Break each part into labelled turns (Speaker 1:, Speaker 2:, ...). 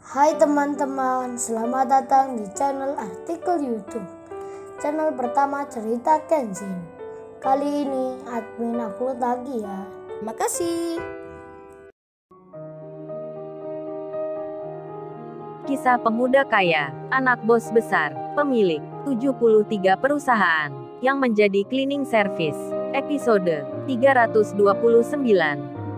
Speaker 1: Hai teman-teman, selamat datang di channel artikel YouTube. Channel pertama cerita Kenshin. Kali ini admin upload lagi ya. Makasih.
Speaker 2: Kisah pemuda kaya, anak bos besar, pemilik 73 perusahaan, yang menjadi cleaning service. Episode 329.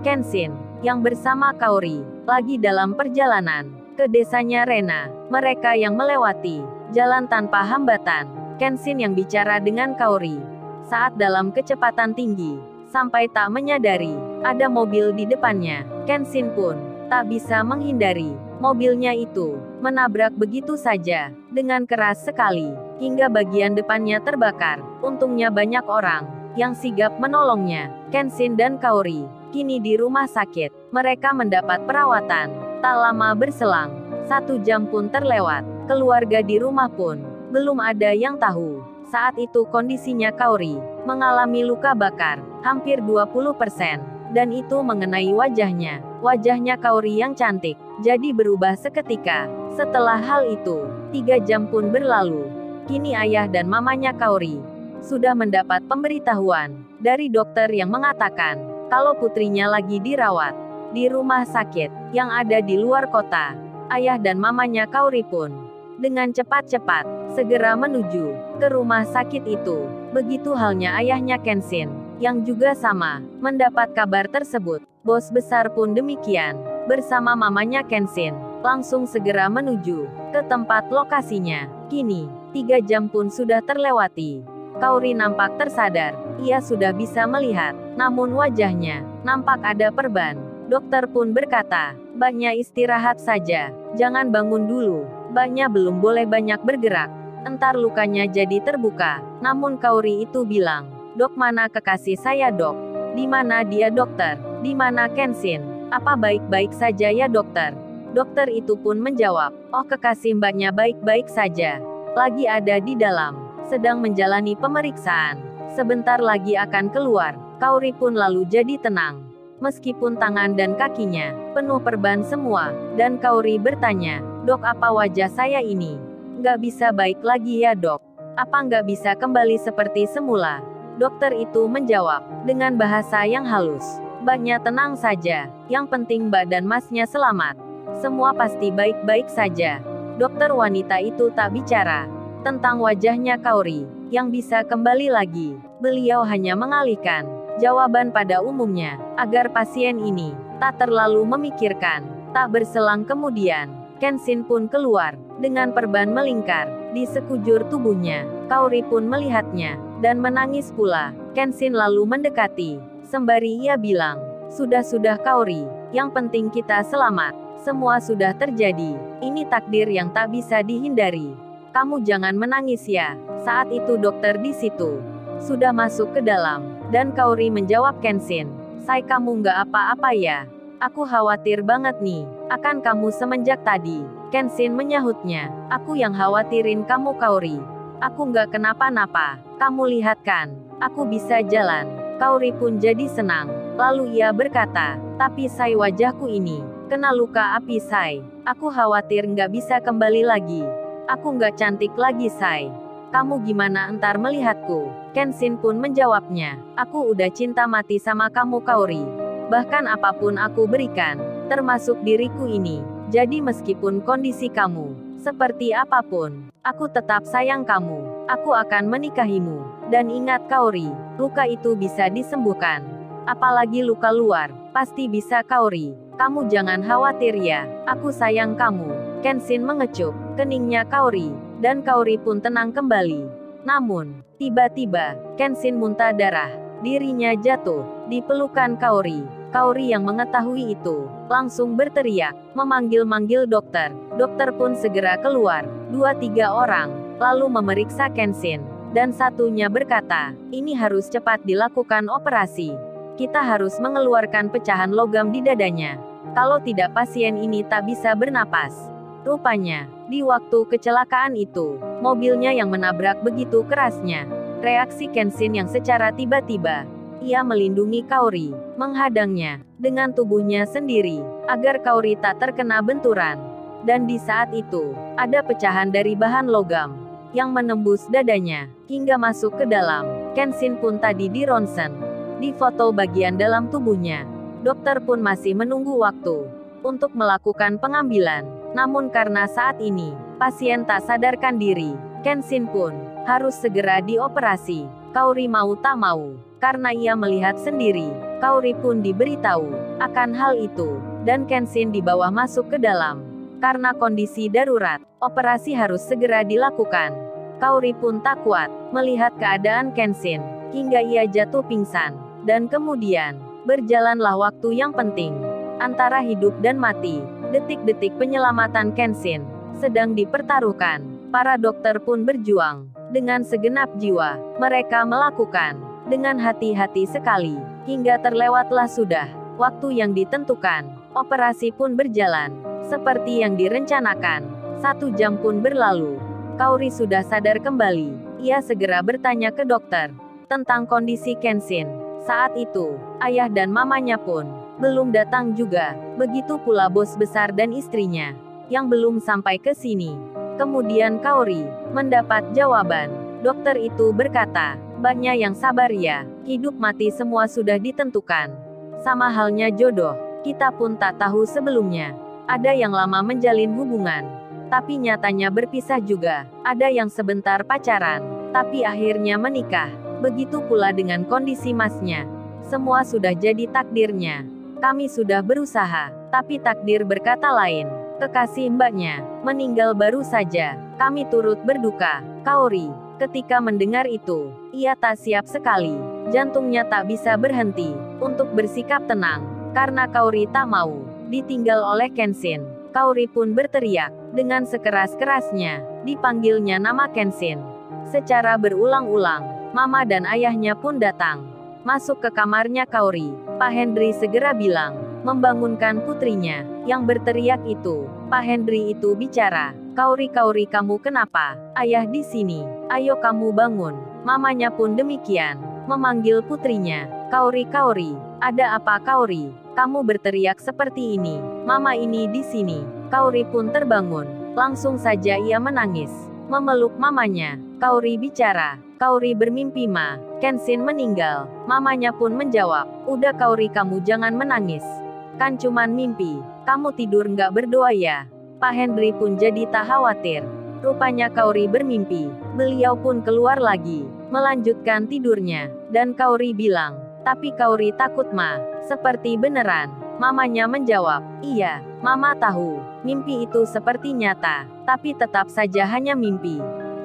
Speaker 2: Kenshin, yang bersama Kaori, lagi dalam perjalanan ke desanya Rena. Mereka yang melewati jalan tanpa hambatan. Kenshin yang bicara dengan Kaori saat dalam kecepatan tinggi, sampai tak menyadari ada mobil di depannya. Kenshin pun tak bisa menghindari. Mobilnya itu menabrak begitu saja, dengan keras sekali, hingga bagian depannya terbakar. Untungnya banyak orang yang sigap menolongnya. Kenshin dan Kaori kini di rumah sakit. Mereka mendapat perawatan. Tak lama berselang, 1 jam pun terlewat. Keluarga di rumah pun belum ada yang tahu. Saat itu kondisinya Kaori mengalami luka bakar hampir 20%, dan itu mengenai wajahnya. Wajahnya Kaori yang cantik jadi berubah seketika. Setelah hal itu, 3 jam pun berlalu. Kini ayah dan mamanya Kaori sudah mendapat pemberitahuan dari dokter yang mengatakan kalau putrinya lagi dirawat di rumah sakit yang ada di luar kota. Ayah dan mamanya Kaori pun dengan cepat-cepat segera menuju ke rumah sakit itu. Begitu halnya ayahnya Kenshin, yang juga sama mendapat kabar tersebut. Bos besar pun demikian, bersama mamanya Kenshin, langsung segera menuju ke tempat lokasinya. Kini, 3 jam pun sudah terlewati. Kaori nampak tersadar, ia sudah bisa melihat, namun wajahnya nampak ada perban. Dokter pun berkata, "Mbaknya istirahat saja, jangan bangun dulu. Mbaknya belum boleh banyak bergerak, entar lukanya jadi terbuka." Namun Kaori itu bilang, "Dok, mana kekasih saya, Dok? Di mana dia, dokter? Di mana Kenshin? Apa baik-baik saja ya, dokter?" Dokter itu pun menjawab, "Oh, kekasih mbaknya baik-baik saja. Lagi ada di dalam, sedang menjalani pemeriksaan. Sebentar lagi akan keluar." Kaori pun lalu jadi tenang. Meskipun tangan dan kakinya penuh perban semua, dan Kaori bertanya, "Dok, apa wajah saya ini nggak bisa baik lagi ya, Dok? Apa nggak bisa kembali seperti semula?" Dokter itu menjawab dengan bahasa yang halus, "Mbaknya tenang saja, yang penting Mbak dan Masnya selamat. Semua pasti baik-baik saja." Dokter wanita itu tak bicara tentang wajahnya Kaori yang bisa kembali lagi. Beliau hanya mengalihkan jawaban pada umumnya, agar pasien ini tak terlalu memikirkan. Tak berselang kemudian, Kenshin pun keluar, dengan perban melingkar di sekujur tubuhnya. Kaori pun melihatnya, dan menangis pula. Kenshin lalu mendekati, sembari ia bilang, "Sudah-sudah Kaori, yang penting kita selamat. Semua sudah terjadi, ini takdir yang tak bisa dihindari. Kamu jangan menangis ya." Saat itu dokter di situ sudah masuk ke dalam, dan Kaori menjawab Kenshin, "Say, kamu nggak apa-apa ya? Aku khawatir banget nih akan kamu semenjak tadi." Kenshin menyahutnya, "Aku yang khawatirin kamu, Kaori. Aku nggak kenapa-napa. Kamu lihat kan, aku bisa jalan." Kaori pun jadi senang. Lalu ia berkata, "Tapi Say, wajahku ini kena luka api, Say. Aku khawatir nggak bisa kembali lagi. Aku nggak cantik lagi, Say. Kamu gimana entar melihatku?" Kenshin pun menjawabnya, "Aku udah cinta mati sama kamu, Kaori. Bahkan apapun aku berikan, termasuk diriku ini. Jadi meskipun kondisi kamu seperti apapun, aku tetap sayang kamu. Aku akan menikahimu. Dan ingat, Kaori, luka itu bisa disembuhkan. Apalagi luka luar, pasti bisa, Kaori. Kamu jangan khawatir ya, aku sayang kamu." Kenshin mengecup keningnya Kaori, dan Kaori pun tenang kembali. Namun, tiba-tiba, Kenshin muntah darah. Dirinya jatuh di pelukan Kaori. Kaori yang mengetahui itu langsung berteriak, memanggil-manggil dokter. Dokter pun segera keluar, 2-3 orang, lalu memeriksa Kenshin. Dan satunya berkata, "Ini harus cepat dilakukan operasi. Kita harus mengeluarkan pecahan logam di dadanya. Kalau tidak pasien ini tak bisa bernapas." Rupanya, di waktu kecelakaan itu, mobilnya yang menabrak begitu kerasnya. Reaksi Kenshin yang secara tiba-tiba, ia melindungi Kaori, menghadangnya dengan tubuhnya sendiri, agar Kaori tak terkena benturan. Dan di saat itu, ada pecahan dari bahan logam yang menembus dadanya hingga masuk ke dalam. Kenshin pun tadi di ronsen, di foto bagian dalam tubuhnya. Dokter pun masih menunggu waktu untuk melakukan pengambilan. Namun karena saat ini, pasien tak sadarkan diri, Kenshin pun harus segera dioperasi. Kaori mau tak mau, karena ia melihat sendiri. Kaori pun diberitahu akan hal itu, dan Kenshin dibawa masuk ke dalam. Karena kondisi darurat, operasi harus segera dilakukan. Kaori pun tak kuat melihat keadaan Kenshin, hingga ia jatuh pingsan. Dan kemudian, berjalanlah waktu yang penting antara hidup dan mati. Detik-detik penyelamatan Kenshin sedang dipertaruhkan. Para dokter pun berjuang dengan segenap jiwa. Mereka melakukan dengan hati-hati sekali, hingga terlewatlah sudah waktu yang ditentukan. Operasi pun berjalan seperti yang direncanakan. 1 jam pun berlalu. Kaori sudah sadar kembali. Ia segera bertanya ke dokter tentang kondisi Kenshin. Saat itu, ayah dan mamanya pun belum datang juga. Begitu pula bos besar dan istrinya yang belum sampai ke sini. Kemudian Kaori mendapat jawaban. Dokter itu berkata, "Banyak yang sabar ya. Hidup mati semua sudah ditentukan. Sama halnya jodoh. Kita pun tak tahu sebelumnya. Ada yang lama menjalin hubungan, tapi nyatanya berpisah juga. Ada yang sebentar pacaran, tapi akhirnya menikah. Begitu pula dengan kondisi masnya. Semua sudah jadi takdirnya. Kami sudah berusaha, tapi takdir berkata lain. Kekasih mbaknya meninggal baru saja. Kami turut berduka." Kaori, ketika mendengar itu, ia tak siap sekali. Jantungnya tak bisa berhenti untuk bersikap tenang, karena Kaori tak mau ditinggal oleh Kenshin. Kaori pun berteriak dengan sekeras-kerasnya. Dipanggilnya nama Kenshin secara berulang-ulang. Mama dan ayahnya pun datang masuk ke kamarnya Kaori. Pak Hendry segera bilang, membangunkan putrinya yang berteriak itu. Pak Hendry itu bicara, "Kaori, Kaori, kamu kenapa? Ayah di sini. Ayo kamu bangun." Mamanya pun demikian, memanggil putrinya. "Kaori, Kaori, ada apa Kaori? Kamu berteriak seperti ini. Mama ini di sini." Kaori pun terbangun. Langsung saja ia menangis, memeluk mamanya. Kaori bicara, "Kaori bermimpi ma. Kenshin meninggal." Mamanya pun menjawab, "Udah Kaori, kamu jangan menangis. Kan cuman mimpi. Kamu tidur nggak berdoa ya?" Pak Hendry pun jadi tak khawatir. Rupanya Kaori bermimpi. Beliau pun keluar lagi, melanjutkan tidurnya. Dan Kaori bilang, "Tapi Kaori takut ma. Seperti beneran." Mamanya menjawab, "Iya, mama tahu. Mimpi itu seperti nyata. Tapi tetap saja hanya mimpi.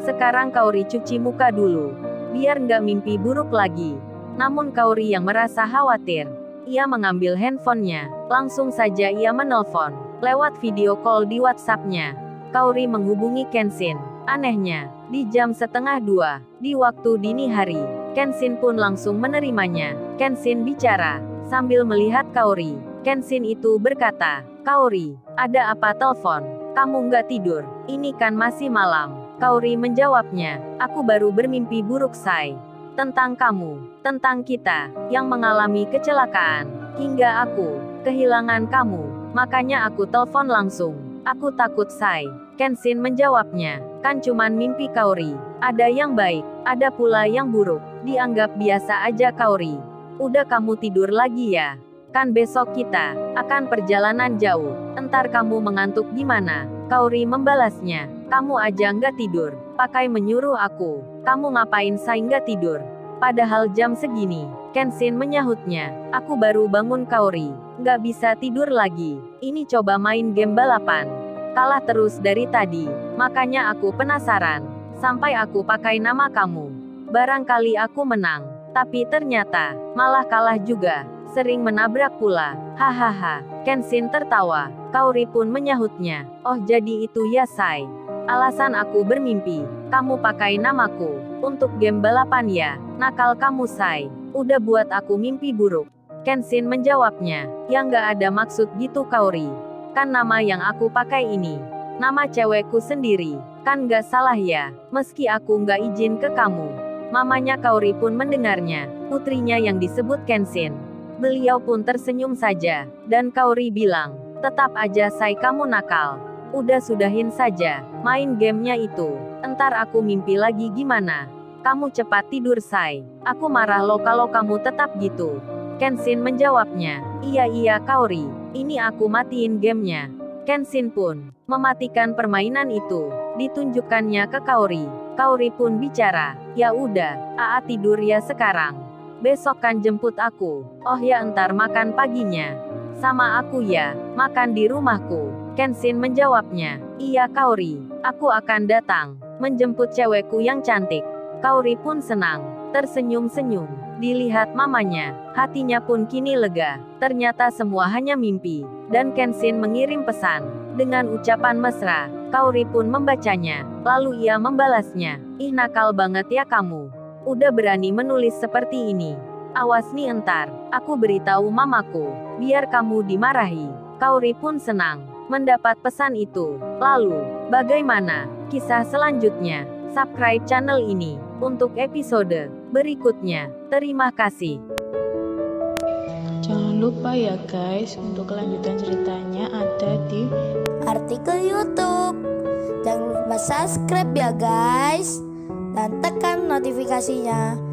Speaker 2: Sekarang Kaori cuci muka dulu, biar nggak mimpi buruk lagi." Namun Kaori yang merasa khawatir. Ia mengambil handphonenya. Langsung saja ia menelpon lewat video call di WhatsApp-nya. Kaori menghubungi Kenshin. Anehnya, di jam 1:30, di waktu dini hari, Kenshin pun langsung menerimanya. Kenshin bicara sambil melihat Kaori. Kenshin itu berkata, "Kaori, ada apa telepon? Kamu nggak tidur? Ini kan masih malam." Kaori menjawabnya, "Aku baru bermimpi buruk say. Tentang kamu, tentang kita, yang mengalami kecelakaan, hingga aku kehilangan kamu. Makanya aku telepon langsung. Aku takut say." Kenshin menjawabnya, "Kan cuman mimpi Kaori. Ada yang baik, ada pula yang buruk. Dianggap biasa aja Kaori. Udah kamu tidur lagi ya. Kan besok kita akan perjalanan jauh. Entar kamu mengantuk gimana?" Kaori membalasnya, "Kamu aja nggak tidur, pakai menyuruh aku. Kamu ngapain say nggak tidur? Padahal jam segini." Kenshin menyahutnya, "Aku baru bangun Kaori. Nggak bisa tidur lagi. Ini coba main game balapan. Kalah terus dari tadi. Makanya aku penasaran. Sampai aku pakai nama kamu. Barangkali aku menang. Tapi ternyata malah kalah juga. Sering menabrak pula. Hahaha." Kenshin tertawa. Kaori pun menyahutnya, "Oh jadi itu ya say. Alasan aku bermimpi. Kamu pakai namaku untuk game balapan ya. Nakal kamu say. Udah buat aku mimpi buruk." Kenshin menjawabnya, "Ya nggak ada maksud gitu Kaori. Kan nama yang aku pakai ini nama cewekku sendiri. Kan nggak salah ya, meski aku nggak izin ke kamu." Mamanya Kaori pun mendengarnya, putrinya yang disebut Kenshin. Beliau pun tersenyum saja, dan Kaori bilang, "Tetap aja say kamu nakal. Udah sudahin saja main gamenya itu. Entar aku mimpi lagi gimana? Kamu cepat tidur, say. Aku marah lo kalau kamu tetap gitu. Kenshin menjawabnya. Iya Kaori, ini aku matiin gamenya. Kenshin pun mematikan permainan itu. Ditunjukkannya ke Kaori. Kaori pun bicara. Ya udah, Aa tidur ya sekarang. Besok kan jemput aku. Oh ya, entar makan paginya sama aku ya, makan di rumahku. Kenshin menjawabnya. Iya Kaori, aku akan datang menjemput cewekku yang cantik. Kaori pun senang, tersenyum-senyum. Dilihat mamanya, hatinya pun kini lega. Ternyata semua hanya mimpi. Dan Kenshin mengirim pesan dengan ucapan mesra. Kaori pun membacanya, lalu ia membalasnya. Ih, nakal banget ya kamu. Udah berani menulis seperti ini. Awas nih, entar aku beritahu mamaku, biar kamu dimarahi. Kaori pun senang mendapat pesan itu. Lalu, bagaimana kisah selanjutnya? Subscribe channel ini untuk episode berikutnya. Terima kasih.
Speaker 3: Jangan lupa ya guys, untuk kelanjutan ceritanya ada di
Speaker 1: artikel YouTube. Jangan lupa subscribe ya guys, dan tekan notifikasinya